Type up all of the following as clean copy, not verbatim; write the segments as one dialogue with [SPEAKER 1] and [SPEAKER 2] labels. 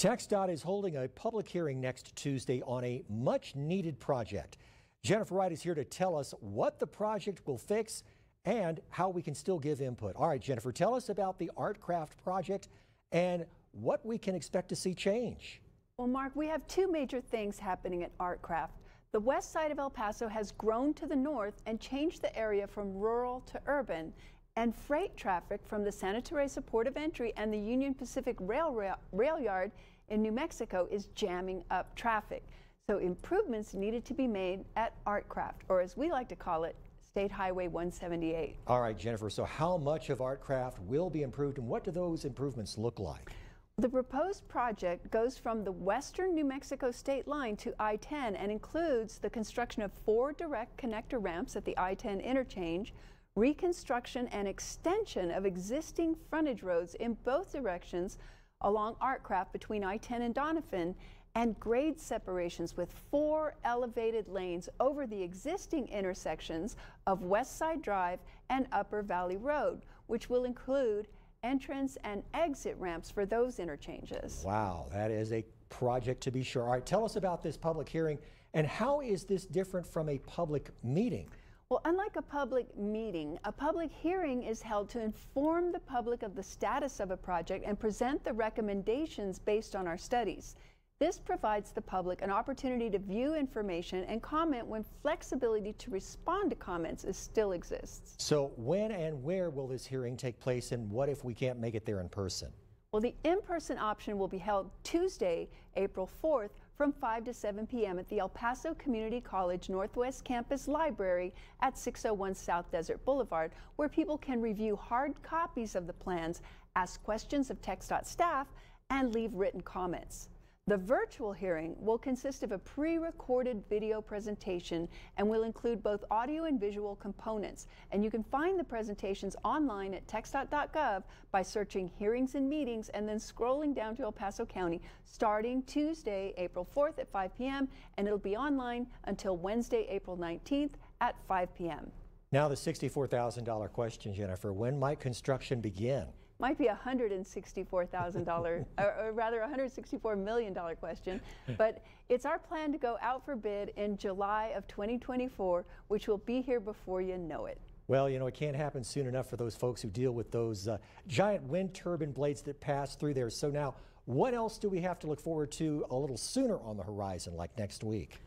[SPEAKER 1] TXDOT is holding a public hearing next Tuesday on a much-needed project. Jennifer Wright is here to tell us what the project will fix and how we can still give input. All right, Jennifer, tell us about the Artcraft project and what we can expect to see change.
[SPEAKER 2] Well, Mark, we have two major things happening at Artcraft. The west side of El Paso has grown to the north and changed the area from rural to urban, and freight traffic from the Santa Teresa Port of Entry and the Union Pacific Rail Yard in New Mexico is jamming up traffic. So improvements needed to be made at Artcraft, or as we like to call it, State Highway 178.
[SPEAKER 1] All right, Jennifer, so how much of Artcraft will be improved and what do those improvements look like?
[SPEAKER 2] The proposed project goes from the western New Mexico state line to I-10 and includes the construction of 4 direct connector ramps at the I-10 interchange, reconstruction and extension of existing frontage roads in both directions along Artcraft between I-10 and Doniphan, and grade separations with 4 elevated lanes over the existing intersections of West Side Drive and Upper Valley Road, which will include entrance and exit ramps for those interchanges.
[SPEAKER 1] Wow, that is a project to be sure. All right, tell us about this public hearing and how is this different from a public meeting?
[SPEAKER 2] Well, unlike a public meeting, a public hearing is held to inform the public of the status of a project and present the recommendations based on our studies. This provides the public an opportunity to view information and comment when flexibility to respond to comments still exists.
[SPEAKER 1] So when and where will this hearing take place, and what if we can't make it there in person?
[SPEAKER 2] Well, the in-person option will be held Tuesday, April 4th from 5 to 7 p.m. at the El Paso Community College Northwest Campus Library at 601 South Desert Boulevard, where people can review hard copies of the plans, ask questions of TXDOT staff, and leave written comments. The virtual hearing will consist of a pre-recorded video presentation and will include both audio and visual components. And you can find the presentations online at TXDOT.gov by searching Hearings and Meetings and then scrolling down to El Paso County starting Tuesday, April 4th at 5 p.m. and it'll be online until Wednesday, April 19th at 5 p.m.
[SPEAKER 1] Now the $64,000 question, Jennifer, when might construction begin?
[SPEAKER 2] Might be $164,000, or rather $164 million question, but it's our plan to go out for bid in July of 2024, which will be here before you know it.
[SPEAKER 1] Well, you know, it can't happen soon enough for those folks who deal with those giant wind turbine blades that pass through there. So now, what else do we have to look forward to a little sooner on the horizon, like next week?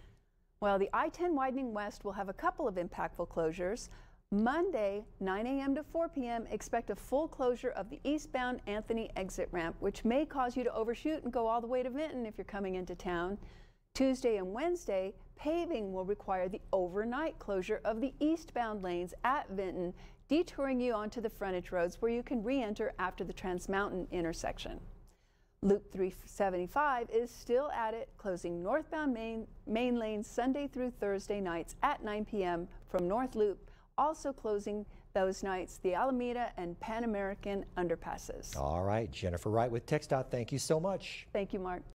[SPEAKER 2] Well, the I-10 widening west will have a couple of impactful closures. Monday, 9 a.m. to 4 p.m., expect a full closure of the eastbound Anthony exit ramp, which may cause you to overshoot and go all the way to Vinton if you're coming into town. Tuesday and Wednesday, paving will require the overnight closure of the eastbound lanes at Vinton, detouring you onto the frontage roads where you can re-enter after the Trans Mountain intersection. Loop 375 is still at it, closing northbound main lanes Sunday through Thursday nights at 9 p.m. from North Loop. Also closing those nights, the Alameda and Pan American underpasses.
[SPEAKER 1] All right, Jennifer Wright with TXDOT, thank you so much.
[SPEAKER 2] Thank you, Mark.